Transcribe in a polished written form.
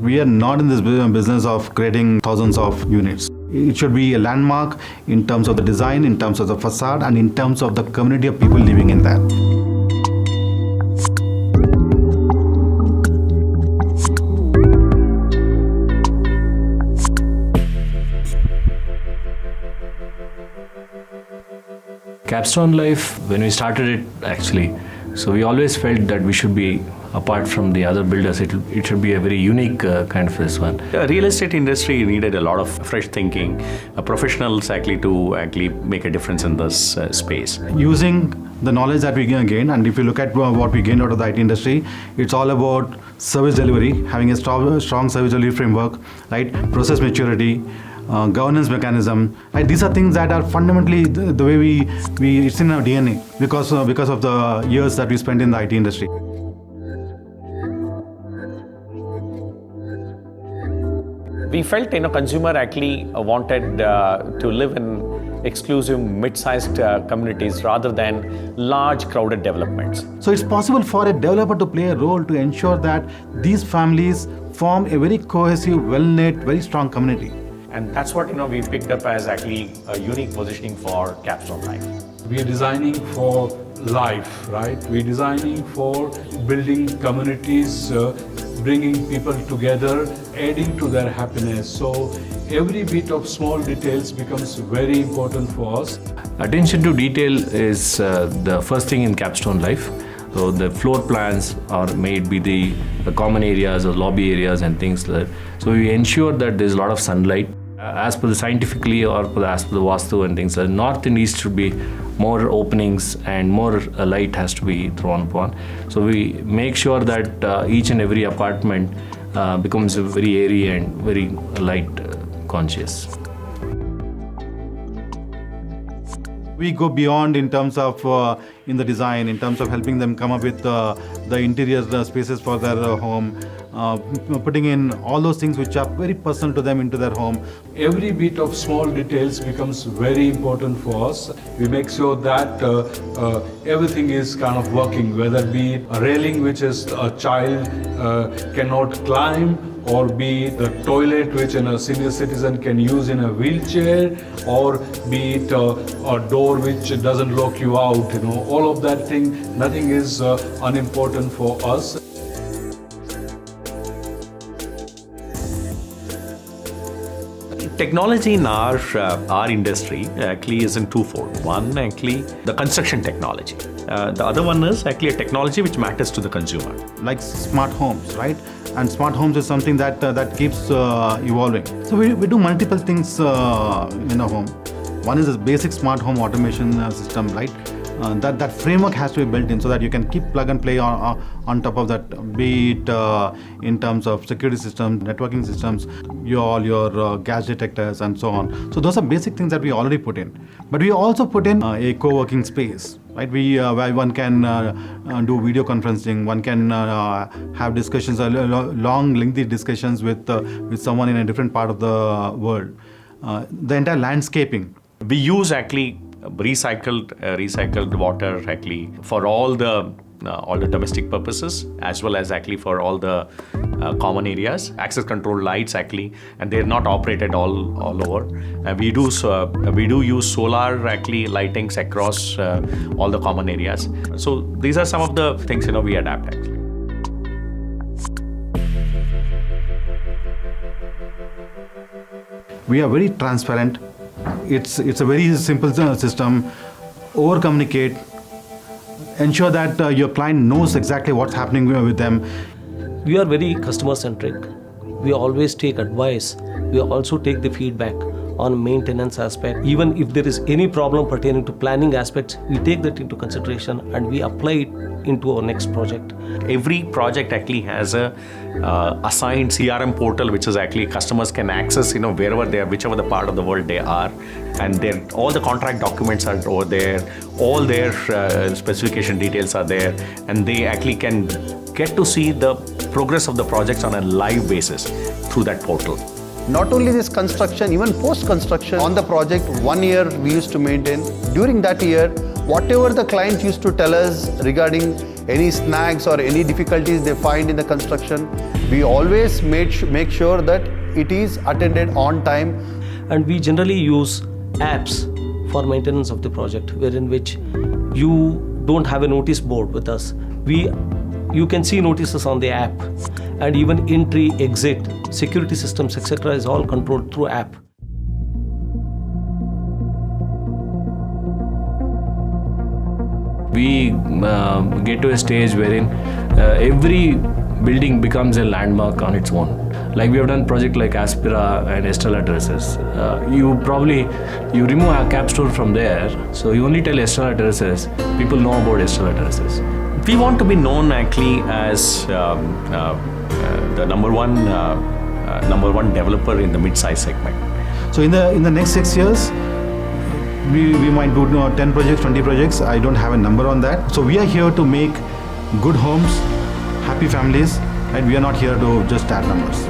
We are not in this business of creating thousands of units. It should be a landmark in terms of the design, in terms of the facade, and in terms of the community of people living in that. Capstone Life, when we started it actually, so we always felt that we should be apart from the other builders. It should be a very unique kind of this one. The real estate industry needed a lot of fresh thinking, professionals to make a difference in this space. Using the knowledge that we gain, and if you look at what we gained out of the IT industry, it's all about service delivery, having a strong service delivery framework, right? Process maturity, governance mechanism. Right? These are things that are fundamentally the way we it's in our DNA because of the years that we spent in the IT industry. We felt consumer wanted to live in exclusive mid-sized communities rather than large crowded developments. So it's possible for a developer to play a role to ensure that these families form a very cohesive, well-knit, very strong community. And that's what we picked up as a unique positioning for Capstone Life. We are designing for life, right? We're designing for building communities, bringing people together, adding to their happiness. So every bit of small details becomes very important for us. Attention to detail is the first thing in Capstone Life. So the floor plans are made be the common areas or lobby areas and things like that. So we ensure that there's a lot of sunlight. As per the scientifically or as per the Vastu and things, north and east should be more openings and more light has to be thrown upon. So we make sure that each and every apartment becomes very airy and very light conscious. We go beyond in terms of in the design, in terms of helping them come up with the interior spaces for their home, putting in all those things which are very personal to them into their home. Every bit of small details becomes very important for us. We make sure that everything is kind of working, whether it be a railing which is a child cannot climb, or be the toilet which a senior citizen can use in a wheelchair, or be it a door which doesn't lock you out. All of that thing, nothing is unimportant for us. Technology in our industry is in twofold. One, the construction technology. The other one is a technology which matters to the consumer. Like smart homes, right? And smart homes is something that keeps evolving. So we do multiple things in a home. One is this basic smart home automation system, right? That framework has to be built in so that you can keep plug and play on top of that, be it in terms of security systems, networking systems, your gas detectors and so on. So those are basic things that we already put in. But we also put in a co-working space, right? Where one can do video conferencing, one can have discussions, long, lengthy discussions with someone in a different part of the world. The entire landscaping. We use recycled water for all the domestic purposes, as well as for all the common areas, access control lights and they're not operated all over. We do use solar lightings across all the common areas. So these are some of the things we adapt We are very transparent. It's a very simple system. Over communicate. Ensure that your client knows exactly what's happening with them. We are very customer centric. We always take advice. We also take the feedback on maintenance aspect. Even if there is any problem pertaining to planning aspects, we take that into consideration and we apply it into our next project. Every project has a assigned CRM portal, which is customers can access wherever they are, whichever the part of the world they are, and all the contract documents are over there, all their specification details are there, and they can get to see the progress of the projects on a live basis through that portal. Not only this construction, even post-construction on the project, 1 year we used to maintain. During that year, whatever the client used to tell us regarding any snags or any difficulties they find in the construction, We always make sure that it is attended on time. And we generally use apps for maintenance of the project, wherein which you don't have a notice board with us. You can see notices on the app, and even entry, exit, security systems, etc. is all controlled through app. We get to a stage wherein every building becomes a landmark on its own. Like we have done project like Aspira and Estrella Terraces. You remove a Capstone from there, so you only tell Estrella Terraces, people know about Estrella Terraces. We want to be known actually as the number one developer in the mid-size segment. So in the next 6 years, we might do 10 projects, 20 projects. I don't have a number on that. So we are here to make good homes, happy families, and we are not here to just add numbers.